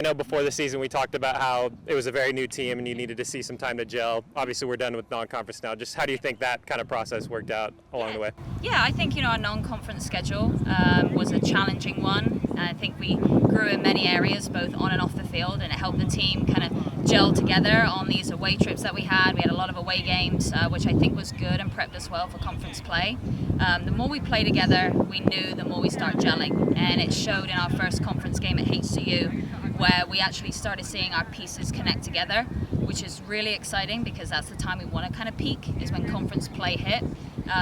know before the season we talked about how it was a very new team and you needed to see some time to gel. Obviously, we're done with non-conference now. Just how do you think that kind of process worked out along the way? Yeah, I think our non-conference schedule was a challenging one. I think we grew in many areas, both on and off the field, and it helped the team kind of gel together on these away trips that we had. We had a lot of away games, which I think was good and prepped us well for conference play. The more we play together, we knew the more we start gelling, and it showed in our first conference game at HCU, where we actually started seeing our pieces connect together, which is really exciting because that's the time we want to kind of peak, is when conference play hit.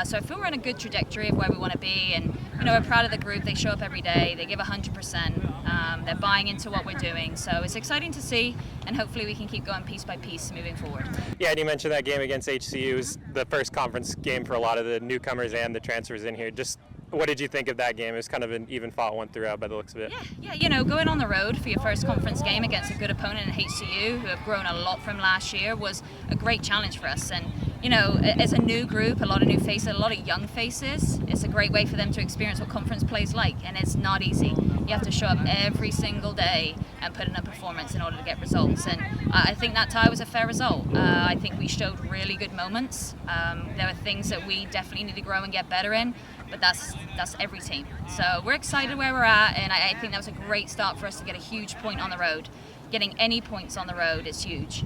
So I feel we're in a good trajectory of where we want to be, and we're proud of the group. They show up every day, they give 100%, they're buying into what we're doing, so it's exciting to see, and hopefully we can keep going piece by piece moving forward. Yeah, and you mentioned that game against HCU was the first conference game for a lot of the newcomers and the transfers in here. Just what did you think of that game? It was kind of an even fought one throughout by the looks of it. Yeah, going on the road for your first conference game against a good opponent in HCU, who have grown a lot from last year, was a great challenge for us. And as a new group, a lot of new faces, a lot of young faces, it's a great way for them to experience what conference play is like, and it's not easy. You have to show up every single day and put in a performance in order to get results, and I think that tie was a fair result. I think we showed really good moments. There were things that we definitely need to grow and get better in, but that's every team. So we're excited where we're at, and I think that was a great start for us to get a huge point on the road. Getting any points on the road is huge.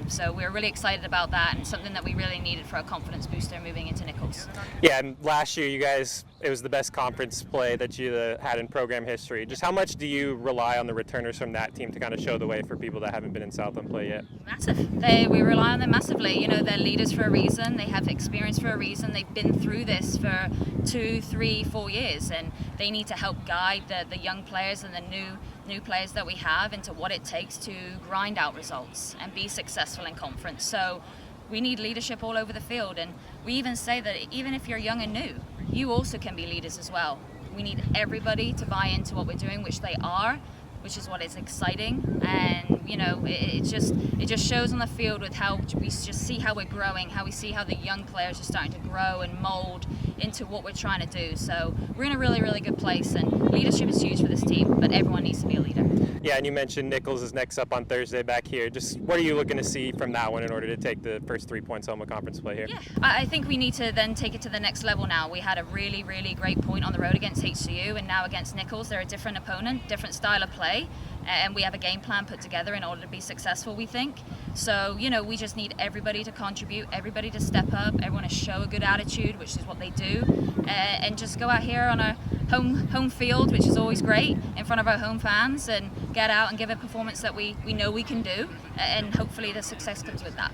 So we're really excited about that, and something that we really needed for a confidence booster moving into Nicholls. Yeah, and last year you guys, it was the best conference play that you had in program history. Just how much do you rely on the returners from that team to kind of show the way for people that haven't been in Southland play yet? Massive. We rely on them massively. They're leaders for a reason. They have experience for a reason. They've been through this for 2, 3, 4 years, and they need to help guide the young players and the new players that we have into what it takes to grind out results and be successful in conference. So we need leadership all over the field, and we even say that even if you're young and new, you also can be leaders as well. We need everybody to buy into what we're doing, which they are, which is what is exciting. And it just shows on the field with how we just see how we're growing, how we see how the young players are starting to grow and mold into what we're trying to do. So we're in a really, really good place, and leadership is huge for this team, but everyone needs to be a leader. Yeah, and you mentioned Nicholls is next up on Thursday back here. Just what are you looking to see from that one in order to take the first 3 points home of conference play here? Yeah, I think we need to then take it to the next level now. We had a really, really great point on the road against HCU, and now against Nicholls. They're a different opponent, different style of play, and we have a game plan put together in order to be successful, we think. So, we just need everybody to contribute, everybody to step up, everyone to show a good attitude, which is what they do, and just go out here on a home field, which is always great, in front of our home fans, and get out and give a performance that we know we can do, and hopefully the success comes with that.